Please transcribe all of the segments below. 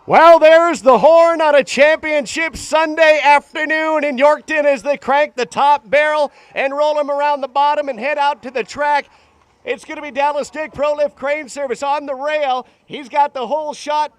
Well, there's the horn on a championship Sunday afternoon in Yorkton as they crank the top barrel and roll him around the bottom and head out to the track. It's going to be Dallas Dick Pro Lift Crane Service on the rail. He's got the whole shot.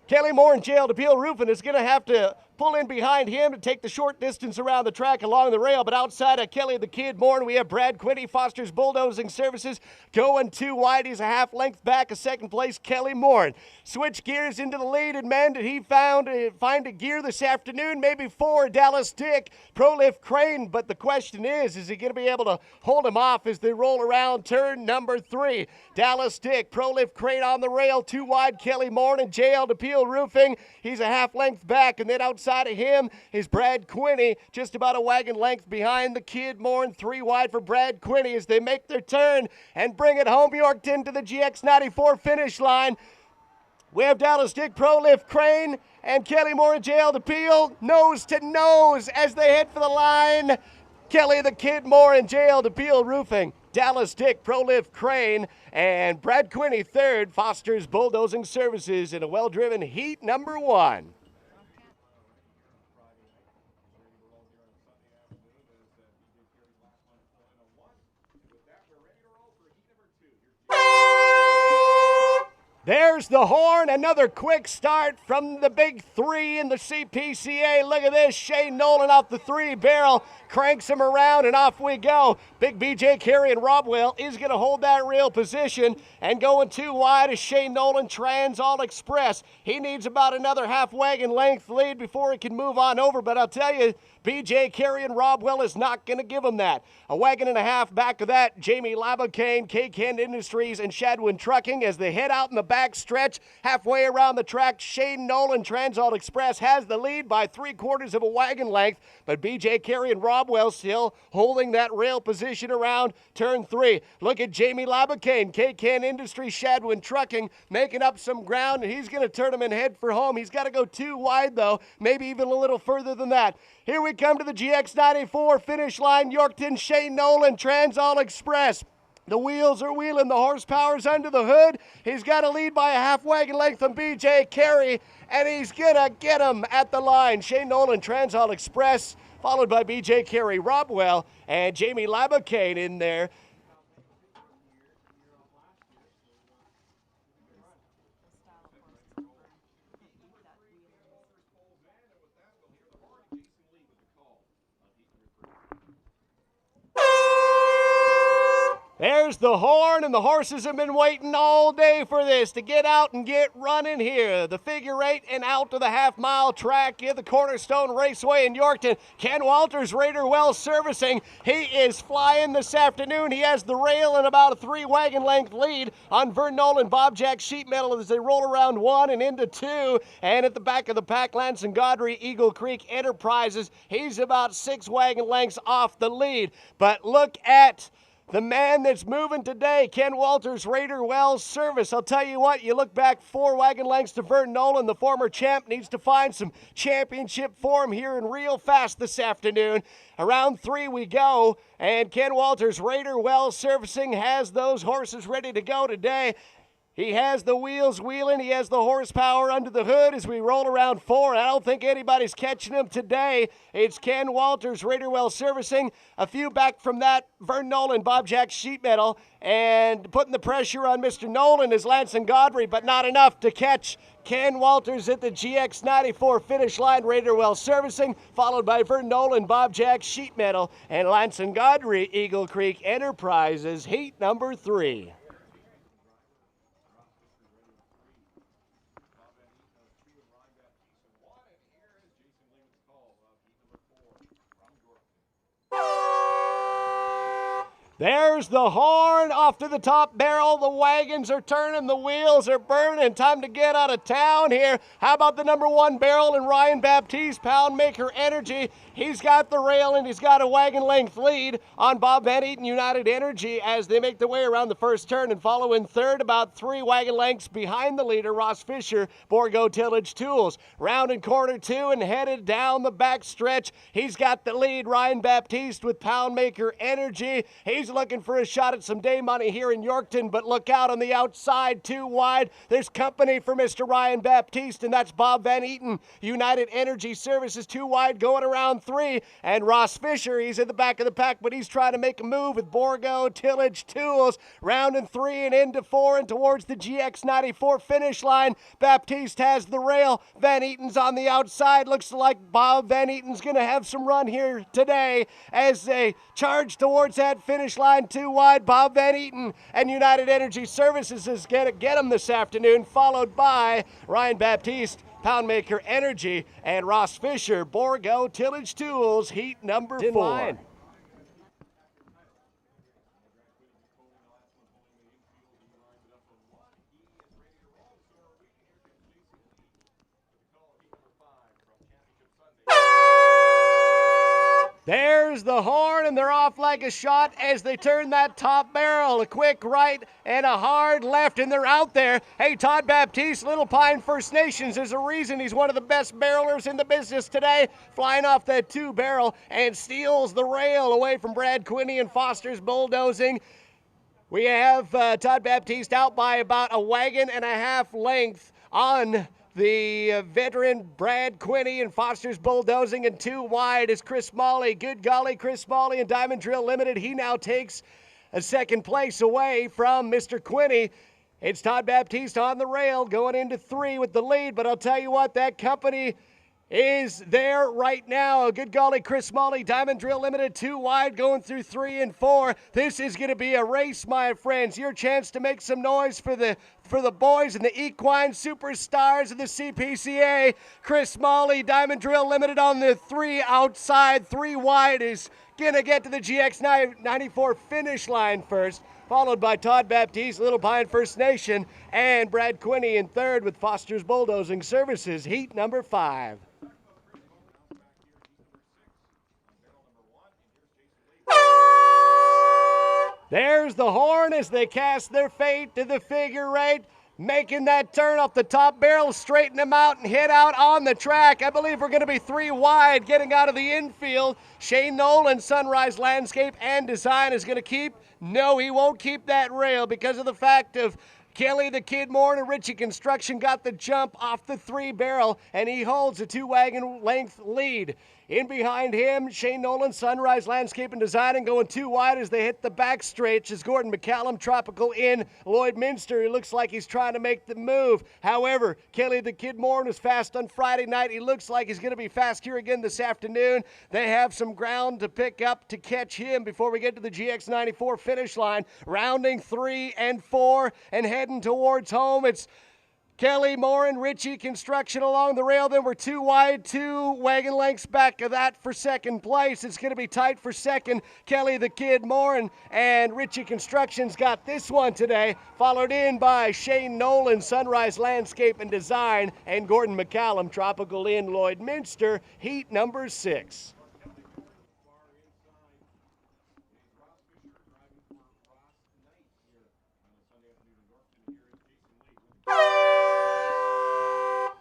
Kelly Moore in jail to Peel Roofing is going to have to pull in behind him to take the short distance around the track along the rail. But outside of Kelly the Kid Moore, we have Brad Quinney, Foster's Bulldozing Services, going too wide. He's a half length back of second place, Kelly Moore. Switch gears into the lead, and man, did he find a gear this afternoon, maybe for Dallas Dick Pro Lift Crane. But the question is he going to be able to hold him off as they roll around turn number 3? Dallas Dick Pro Lift Crane on the rail, too wide, Kelly Moore in jail to Peel Roofing. He's a half length back, and then outside of him is Brad Quinney, just about a wagon length behind the Kid Moore, and 3 wide for Brad Quinney as they make their turn and bring it home Yorkton to the GX94 finish line. We have Dallas Dick Pro Lift Crane and Kelly Moore in jail to Peel, nose to nose as they head for the line. Kelly the Kid Moore in jail to Peel Roofing. Dallas Dick Pro Lift Crane and Brad Quinney third. Foster's Bulldozing Services in a well-driven heat number 1. There's the horn, another quick start from the big 3 in the CPCA. Look at this, Shane Nolan off the 3 barrel, cranks him around, and off we go. Big BJ Carey and Robwell is going to hold that rail position, and going too wide is Shane Nolan, Trans All Express. He needs about another half wagon length lead before he can move on over, but I'll tell you, BJ Carey and Robwell is not going to give him that. A wagon and a half back of that, Jamie Labocane, K-Ken Industries, and Shadwin Trucking as they head out in the back stretch. Halfway around the track, Shane Nolan, Transalt Express, has the lead by 3/4 of a wagon length, but BJ Carey and Robwell still holding that rail position around turn 3. Look at Jamie Labocane, K-Ken Industries, Shadwin Trucking, making up some ground, and he's going to turn him and head for home. He's got to go too wide, though, maybe even a little further than that. Here we come to the GX94 finish line. Yorkton, Shane Nolan, Transall Express. The wheels are wheeling, the horsepower's under the hood. He's got a lead by a half wagon length from BJ Carey, and he's gonna get him at the line. Shane Nolan, Transall Express, followed by BJ Carey, Robwell, and Jamie Labocane in there. There's the horn, and the horses have been waiting all day for this to get out and get running here. The figure 8 and out to the half-mile track at the Cornerstone Raceway in Yorkton. Ken Walters, Raider Wells Servicing. He is flying this afternoon. He has the rail and about a 3 wagon length lead on Vern Nolan, Bob Jack Sheet Metal as they roll around 1 and into 2. And at the back of the pack, Lance and Gaudry, Eagle Creek Enterprises. He's about 6 wagon lengths off the lead. But look at the man that's moving today, Ken Walters, Raider Wells Service. I'll tell you what, you look back 4 wagon lengths to Vern Nolan. The former champ needs to find some championship form here in real fast this afternoon. Around 3 we go, and Ken Walters, Raider Wells Servicing, has those horses ready to go today. He has the wheels wheeling. He has the horsepower under the hood as we roll around 4. I don't think anybody's catching him today. It's Ken Walters, Raider Wells Servicing. A few back from that, Vern Nolan, Bob Jack Sheet Metal. And putting the pressure on Mr. Nolan is Lance and Gaudry, but not enough to catch Ken Walters at the GX94 finish line. Raider Wells Servicing, followed by Vern Nolan, Bob Jack Sheet Metal, and Lance and Gaudry, Eagle Creek Enterprises, heat number 3. There's the horn off to the top barrel. The wagons are turning, the wheels are burning. Time to get out of town here. How about the number 1 barrel and Ryan Baptiste, Pound Maker Energy? He's got the rail and he's got a wagon length lead on Bob Van Eaton United Energy as they make their way around the first turn and follow in third, about 3 wagon lengths behind the leader, Ross Fisher, Borgo Tillage Tools. Round in corner 2 and headed down the back stretch. He's got the lead, Ryan Baptiste with Pound Maker Energy. He's looking for a shot at some day money here in Yorkton, but look out on the outside, 2 wide. There's company for Mr. Ryan Baptiste, and that's Bob Van Eaton. United Energy Services 2 wide going around 3, and Ross Fisher, he's in the back of the pack, but he's trying to make a move with Borgo Tillage Tools, rounding 3 and into 4 and towards the GX94 finish line. Baptiste has the rail. Van Eaton's on the outside. Looks like Bob Van Eaton's going to have some run here today as they charge towards that finish line. 2 wide. Bob Van Eaton and United Energy Services is going to get him this afternoon, followed by Ryan Baptiste, Poundmaker Energy, and Ross Fisher, Borgo Tillage Tools, heat number 4. There's the horn, and they're off like a shot as they turn that top barrel. A quick right and a hard left, and they're out there. Hey, Todd Baptiste, Little Pine First Nations, there's a reason he's one of the best barrelers in the business today. Flying off that 2 barrel and steals the rail away from Brad Quinney and Foster's Bulldozing. We have Todd Baptiste out by about a wagon and a half length on the veteran Brad Quinney and Foster's Bulldozing, and 2 wide is Chris Molly. Good golly, Chris Molly and Diamond Drill Limited. He now takes a second place away from Mr. Quinney. It's Todd Baptiste on the rail going into 3 with the lead, but I'll tell you what, that company is there right now. Good golly, Chris Molly, Diamond Drill Limited, 2 wide going through 3 and 4. This is going to be a race, my friends. Your chance to make some noise for the boys and the equine superstars of the CPCA. Chris Molly, Diamond Drill Limited on the 3 outside. 3 wide is going to get to the GX94 finish line first, followed by Todd Baptiste, Little Pine First Nation, and Brad Quinney in 3rd with Foster's Bulldozing Services, heat number 5. There's the horn as they cast their fate to the figure 8, making that turn off the top barrel, straighten them out and hit out on the track. I believe we're going to be 3 wide getting out of the infield. Shane Nolan, Sunrise Landscape and Design, is going to keep. No, he won't keep that rail because of the fact of Kelly the Kid Moore and Richie Construction got the jump off the 3 barrel, and he holds a 2 wagon length lead. In behind him, Shane Nolan, Sunrise Landscape and Design, and going 2 wide as they hit the back stretch is Gordon McCallum, Tropical Inn, Lloyd Minster. He looks like he's trying to make the move. However, Kelly the Kid Moore was fast on Friday night. He looks like he's going to be fast here again this afternoon. They have some ground to pick up to catch him before we get to the GX94 finish line. Rounding 3 and 4 and heading towards home. It's Kelly Moore and Richie Construction along the rail. Then we're 2 wide, 2 wagon lengths back of that for second place. It's going to be tight for second. Kelly the Kid Moore and Richie Construction's got this one today, followed in by Shane Nolan, Sunrise Landscape and Design, and Gordon McCallum, Tropical Inn, Lloyd Minster, heat number 6.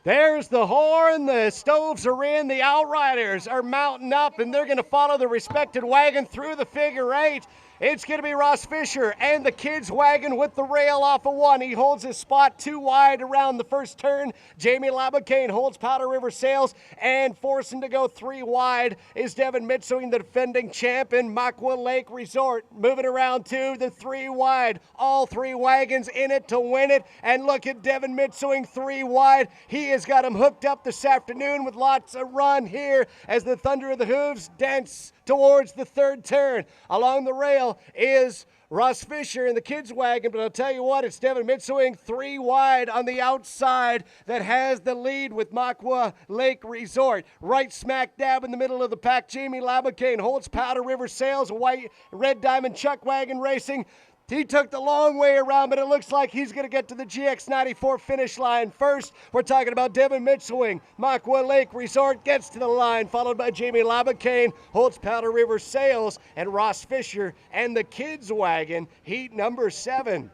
There's the horn, the stoves are in, the outriders are mounting up, and they're going to follow the respected wagon through the figure 8. It's going to be Ross Fisher and the kids' wagon with the rail off of 1. He holds his spot 2 wide around the first turn. Jamie Labacane holds Powder River Sales, and forcing to go 3 wide is Devin Mitsui, the defending champion, Makwa Lake Resort. Moving around 2, the 3 wide. All 3 wagons in it to win it, and look at Devin Mitsui 3 wide. He has got him hooked up this afternoon with lots of run here as the Thunder of the Hooves dance towards the 3rd turn. Along the rail is Ross Fisher in the kids' wagon, but I'll tell you what, it's Devin Mitsui 3 wide on the outside that has the lead with Makwa Lake Resort. Right smack dab in the middle of the pack, Jamie Labacane holds Powder River Sales, white Red Diamond Chuck Wagon Racing. He took the long way around, but it looks like he's going to get to the GX94 finish line first. We're talking about Devin Mitsui. Makwa Lake Resort gets to the line, followed by Jamie Labacane, holds Powder River Sales, and Ross Fisher and the kids' wagon, heat number 7.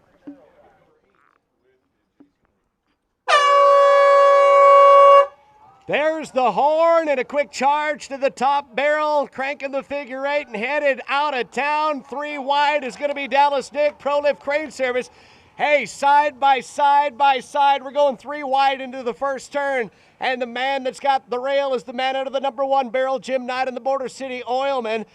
There's the horn and a quick charge to the top barrel, cranking the figure 8 and headed out of town. 3 wide is going to be Dallas Dick, Pro Lift Crane Service. Hey, side by side by side, we're going 3 wide into the first turn. And the man that's got the rail is the man out of the number 1 barrel, Jim Knight and the Border City Oilman.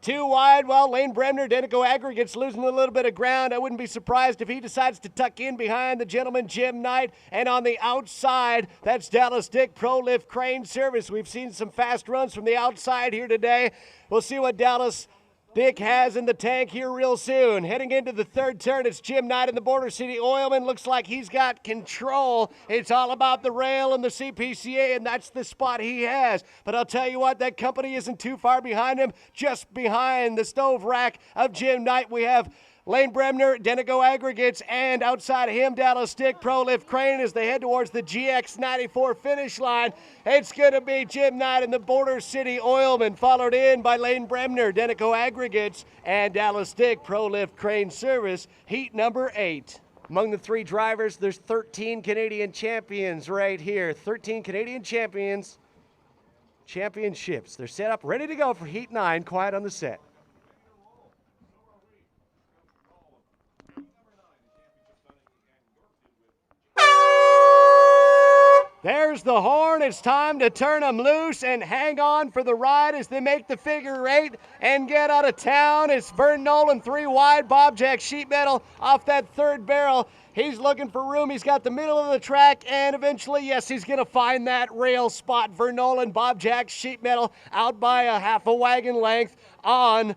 2 wide, well, Lane Bremner, Denico Aggregates losing a little bit of ground. I wouldn't be surprised if he decides to tuck in behind the gentleman, Jim Knight. And on the outside, that's Dallas Dick, Pro Lift Crane Service. We've seen some fast runs from the outside here today. We'll see what Dallas Dick has in the tank here real soon. Heading into the third turn, it's Jim Knight in the Border City Oilman. Looks like he's got control. It's all about the rail and the CPCA, and that's the spot he has. But I'll tell you what, that company isn't too far behind him. Just behind the stove rack of Jim Knight, we have Lane Bremner, Denico Aggregates, and outside of him, Dallas Dick, Pro Lift Crane as they head towards the GX94 finish line. It's going to be Jim Knight and the Border City Oilman, followed in by Lane Bremner, Denico Aggregates, and Dallas Dick, Pro Lift Crane Service, heat number 8. Among the 3 drivers, there's 13 Canadian champions right here. 13 Canadian championships. They're set up, ready to go for heat 9, quiet on the set. There's the horn. It's time to turn them loose and hang on for the ride as they make the figure 8 and get out of town. It's Vern Nolan 3 wide, Bob Jack Sheet Metal off that 3rd barrel. He's looking for room. He's got the middle of the track, and eventually, yes, he's going to find that rail spot. Vern Nolan, Bob Jack Sheet Metal out by a half a wagon length on.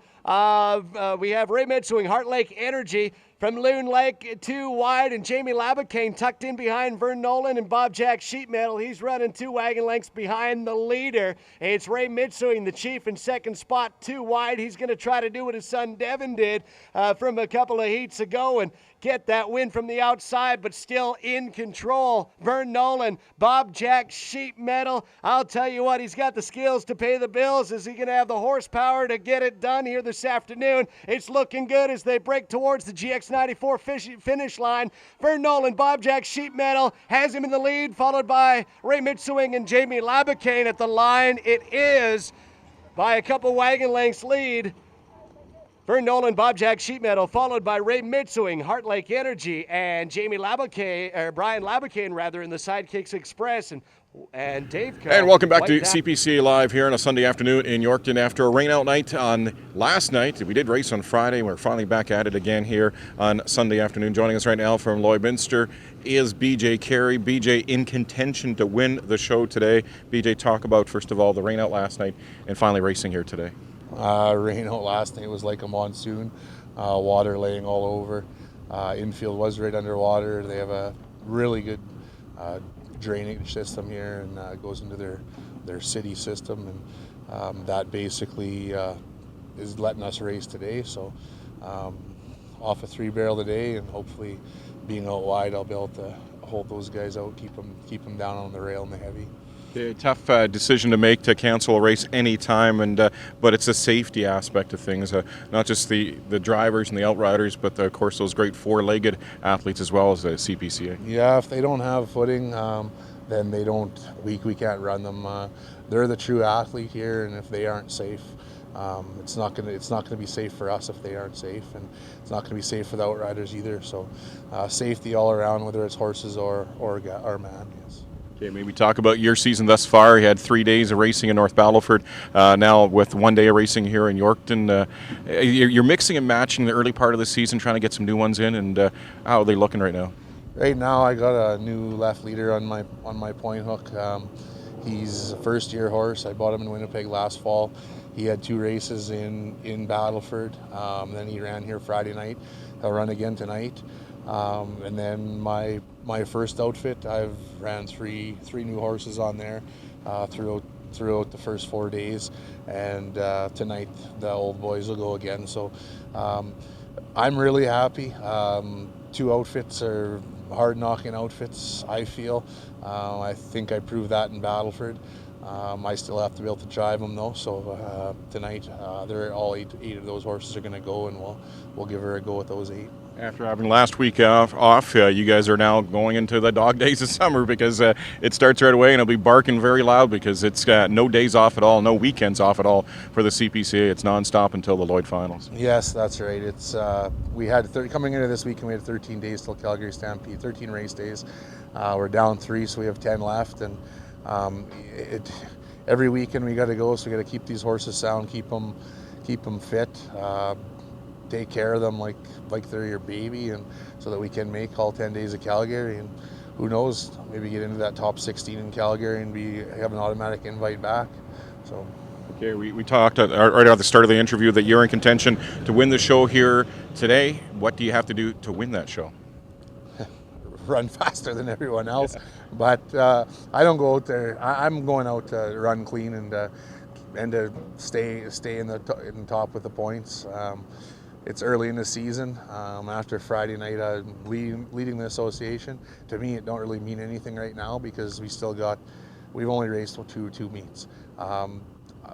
We have Ray Mitswing, Heart Lake Energy. From Loon Lake, 2 wide, and Jamie Labacane tucked in behind Vern Nolan and Bob Jack Sheet Metal. He's running 2 wagon lengths behind the leader. It's Ray Mitswing, the chief, in 2nd spot, 2 wide. He's going to try to do what his son Devin did from a couple of heats ago and get that win from the outside, but still in control. Vern Nolan, Bob Jack Sheet Metal. I'll tell you what, he's got the skills to pay the bills. Is he going to have the horsepower to get it done here this afternoon? It's looking good as they break towards the GX94 finish line. Vern Nolan, Bob Jack Sheet Metal has him in the lead, followed by Ray Mitswing and Jamie Labacane at the line. It is by a couple wagon lengths lead. Vern Nolan, Bob Jack Sheet Metal, followed by Ray Mitswing, Heart Lake Energy, and Jamie Labacane, or Brian Labacane rather, in the Sidekicks Express, and Dave Coe. And welcome back to CPCA Live here on a Sunday afternoon in Yorkton after a rain-out night on last night. We did race on Friday. We're finally back at it again here on Sunday afternoon. Joining us right now from Lloydminster is BJ Carey. BJ in contention to win the show today. BJ, talk about, first of all, the rain-out last night and finally racing here today. Rain out last night was like a monsoon, water laying all over. Infield was right underwater. They have a really good drainage system here, and it goes into their city system, and that basically is letting us race today. So off a 3 barrel today, and hopefully being out wide, I'll be able to hold those guys out, keep them down on the rail and the heavy. A tough decision to make to cancel a race any time, but it's a safety aspect of things. Not just the drivers and the outriders, but of course those great 4-legged athletes as well as the CPCA. Yeah, if they don't have footing, then they don't. We can't run them. They're the true athlete here, and if they aren't safe, it's not gonna be safe for us if they aren't safe, and it's not gonna be safe for the outriders either. So safety all around, whether it's horses or man. Yes. Okay, maybe talk about your season thus far. You had 3 days of racing in North Battleford, now with 1 day of racing here in Yorkton. You're mixing and matching the early part of the season, trying to get some new ones in, and how are they looking right now? Right now, I got a new left leader on my point hook. He's a first-year horse. I bought him in Winnipeg last fall. He had 2 races in Battleford. Then he ran here Friday night. He'll run again tonight. And then my first outfit, I've ran three new horses on there throughout the first 4 days, and tonight the old boys will go again. So I'm really happy. 2 outfits are hard knocking outfits, I feel. I think I proved that in Battleford. I still have to be able to drive them though, so tonight they're all eight of those horses are going to go, and we'll give her a go with those 8. After having last week off, you guys are now going into the dog days of summer because it starts right away and it'll be barking very loud because it's got no days off at all, no weekends off at all for the CPCA. It's nonstop until the Lloyd Finals. Yes, that's right. It's we had coming into this weekend, we had 13 days till Calgary Stampede, 13 race days. We're down 3, so we have 10 left, and every weekend we got to go, so we got to keep these horses sound, keep them fit. Take care of them like they're your baby, and so that we can make all 10 days of Calgary, and who knows, maybe get into that top 16 in Calgary and have an automatic invite back. So okay, we talked right at the start of the interview that you're in contention to win the show here today. What do you have to do to win that show? Run faster than everyone else, but I don't go out there. I'm going out to run clean and to stay in the top with the points. It's early in the season. After Friday night, leading the association. To me, it don't really mean anything right now because we've only raced two meets.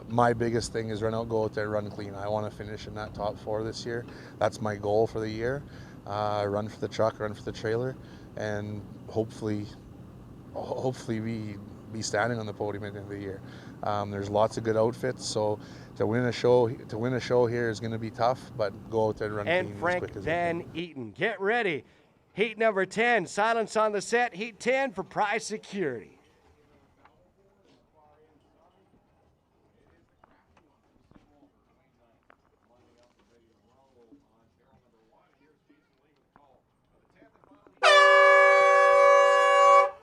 My biggest thing is go out there, run clean. I want to finish in that top 4 this year. That's my goal for the year. Run for the truck, run for the trailer, and hopefully be standing on the podium at the end of the year. There's lots of good outfits, so to win a show here is going to be tough, but go out there and run clean as Frank quick as Van Eaton, get ready. Heat number 10, silence on the set. Heat 10 for prize security.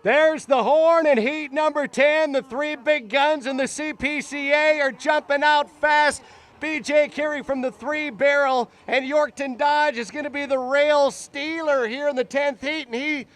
There's the horn in heat number 10. The 3 big guns in the CPCA are jumping out fast. BJ Carey from the 3 Barrel, and Yorkton Dodge is going to be the rail stealer here in the 10th heat, and he,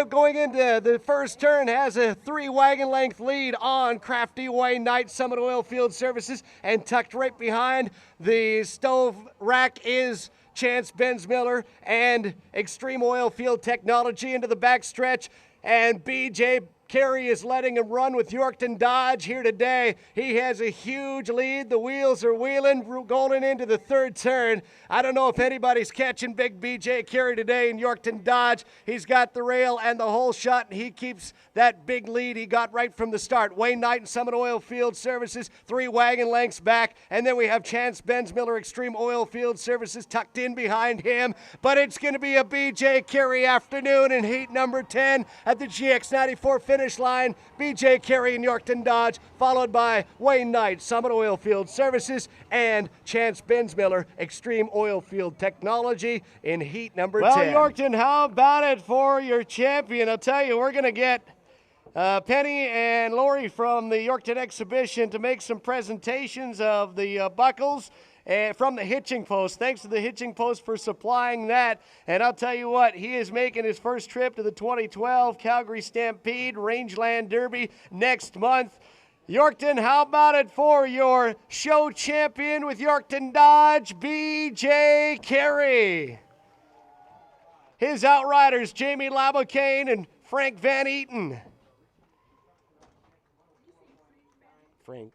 going into the first turn, has a 3 wagon length lead on Crafty Wayne Knight Summit Oil Field Services, and tucked right behind the stove rack is Chance Bensmiller and Extreme Oil Field Technology into the backstretch. And BJ Carey is letting him run with Yorkton Dodge here today. He has a huge lead. The wheels are wheeling, going into the 3rd turn. I don't know if anybody's catching big BJ Carey today in Yorkton Dodge. He's got the rail and the whole shot, and he keeps that big lead he got right from the start. Wayne Knight and Summit Oil Field Services, 3 wagon lengths back. And then we have Chance Bensmiller Extreme Oil Field Services tucked in behind him. But it's going to be a BJ Carey afternoon in heat number 10 at the GX94 finish line. BJ Carey and Yorkton Dodge, followed by Wayne Knight, Summit Oil Field Services, and Chance Bensmiller, Extreme Oil Field Technology in heat number 10. Well, Yorkton, how about it for your champion? I'll tell you, we're going to get Penny and Lori from the Yorkton exhibition to make some presentations of the buckles from the hitching post. Thanks to the hitching post for supplying that. And I'll tell you what, he is making his first trip to the 2012 Calgary Stampede Rangeland Derby next month. Yorkton, how about it for your show champion with Yorkton Dodge, BJ Carey? His outriders, Jamie Labocane and Frank Van Eaton. Frank.